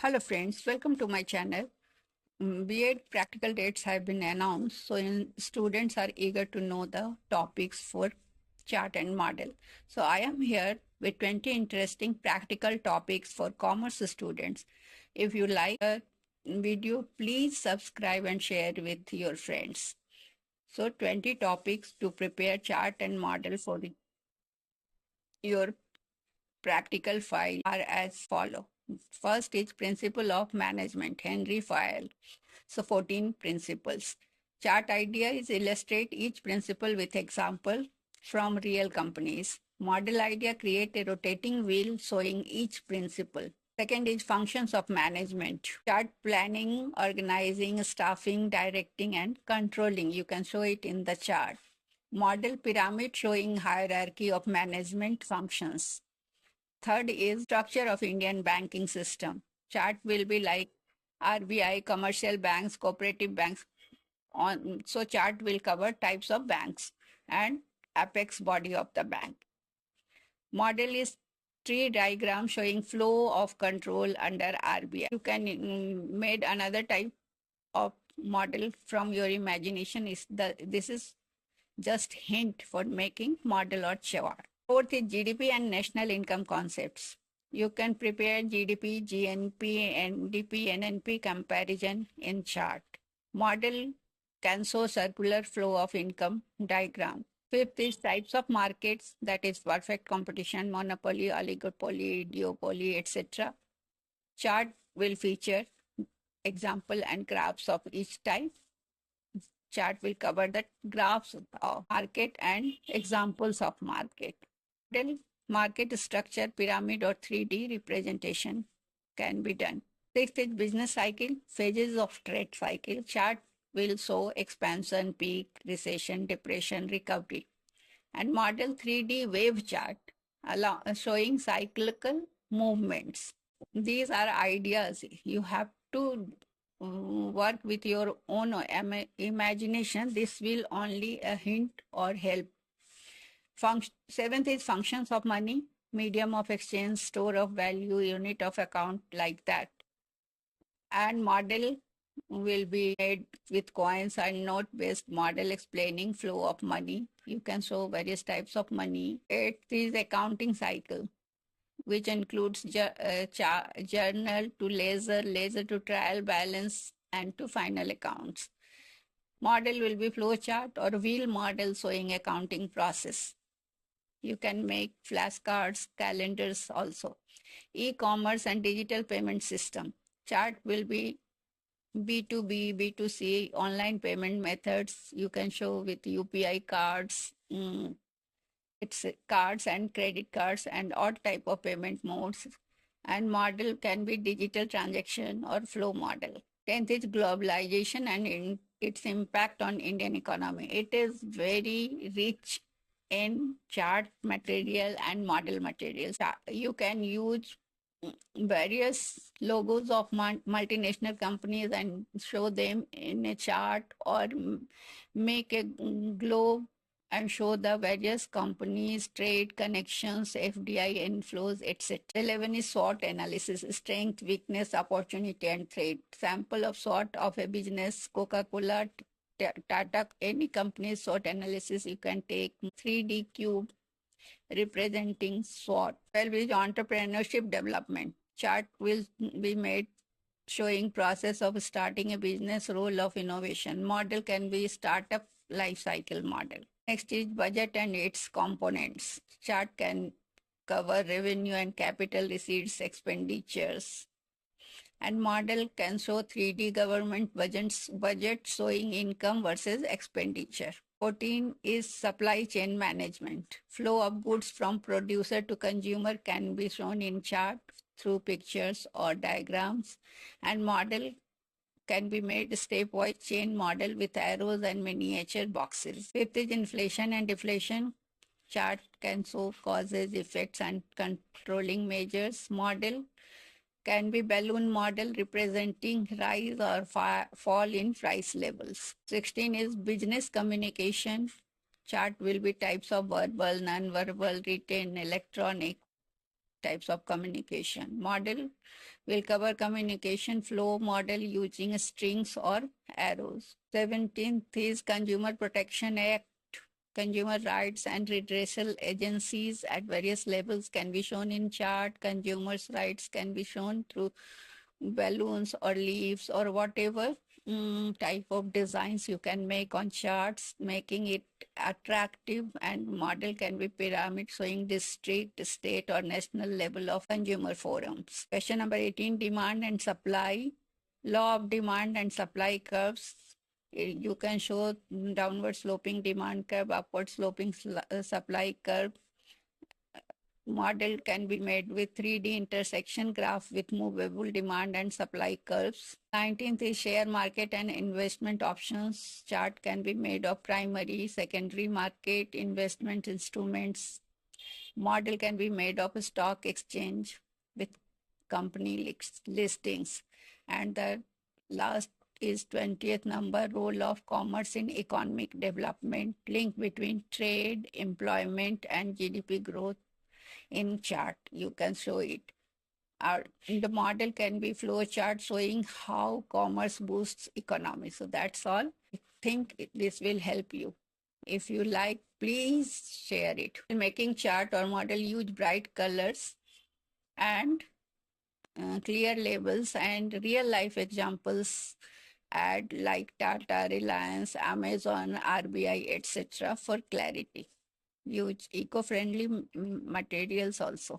Hello friends, welcome to my channel. B.Ed practical dates have been announced, so students are eager to know the topics for chart and model. So I am here with 20 interesting practical topics for commerce students. If you like the video, please subscribe and share with your friends. So 20 topics to prepare chart and model for your practical file are as follow. First is principle of management, Henry Fayol. So 14 principles. Chart idea is illustrate each principle with example from real companies. Model idea create a rotating wheel showing each principle. Second is functions of management. Chart planning, organizing, staffing, directing, and controlling. You can show it in the chart. Model pyramid showing hierarchy of management functions. Third is structure of Indian banking system. Chart will be like RBI, commercial banks, cooperative banks. So chart will cover types of banks and apex body of the bank. Model is tree diagram showing flow of control under RBI. You can made another type of model from your imagination. This is just hint for making model or chart. Fourth is GDP and national income concepts. You can prepare GDP, GNP, NDP, NNP comparison in chart. Model can show circular flow of income diagram. Fifth is types of markets, that is perfect competition, monopoly, oligopoly, duopoly, etc. Chart will feature example and graphs of each type. Chart will cover the graphs of market and examples of market. Model market structure, pyramid or 3D representation can be done. Sixth is business cycle, phases of trade cycle. Chart will show expansion, peak, recession, depression, recovery. And model 3D wave chart showing cyclical movements. These are ideas. You have to work with your own imagination. This will only a hint or help. Seventh is functions of money, medium of exchange, store of value, unit of account, like that. And model will be made with coins and note-based model explaining flow of money. You can show various types of money. Eighth is accounting cycle, which includes journal to ledger, ledger to trial balance, and to final accounts. Model will be flowchart or wheel model showing accounting process. You can make flashcards, calendars also. E-commerce and digital payment system. Chart will be B2B, B2C, online payment methods. You can show with UPI cards, it's cards and credit cards and all type of payment modes. And model can be digital transaction or flow model. 10th is globalization and its impact on Indian economy. It is very rich in chart material and model materials. You can use various logos of multinational companies and show them in a chart or make a globe and show the various companies, trade connections, FDI inflows, etc. 11 is SWOT analysis, strength, weakness, opportunity, and threat. Sample of SWOT of a business, Coca-Cola, Tata, any company SWOT analysis you can take. 3D cube representing SWOT. 12 is entrepreneurship development. Chart will be made showing process of starting a business, role of innovation. Model can be startup life cycle model. Next is budget and its components. Chart can cover revenue and capital receipts, expenditures. And model can show 3D government budget showing income versus expenditure. 14 is supply chain management. Flow of goods from producer to consumer can be shown in chart through pictures or diagrams. And model can be made stepwise chain model with arrows and miniature boxes. Fifth is inflation and deflation. Chart can show causes, effects, and controlling measures. Model can be balloon model representing rise or fall in price levels. 16 is business communication. Chart will be types of verbal, non-verbal, written, electronic. types of communication. Model will cover communication flow model using strings or arrows. 17th is Consumer Protection Act. Consumer rights and redressal agencies at various levels can be shown in chart. Consumers' rights can be shown through balloons or leaves or whatever type of designs you can make on charts, making it attractive, and model can be pyramid showing district, state or national level of consumer forums. Question number 18, demand and supply. Law of demand and supply curves. You can show downward sloping demand curve, upward sloping supply curve. Model can be made with 3D intersection graph with movable demand and supply curves. 19th is share market and investment options. Chart can be made of primary, secondary market, investment instruments. Model can be made of a stock exchange with company listings. And the last is 20th number, role of commerce in economic development, link between trade, employment, and GDP growth. In chart, you can show it. The model can be flow chart showing how commerce boosts economy. So that's all. I think this will help you. If you like, please share it. In making chart or model, use bright colors and clear labels and real life examples. Add like Tata, Reliance, Amazon, RBI, etc. for clarity. Use eco-friendly materials also.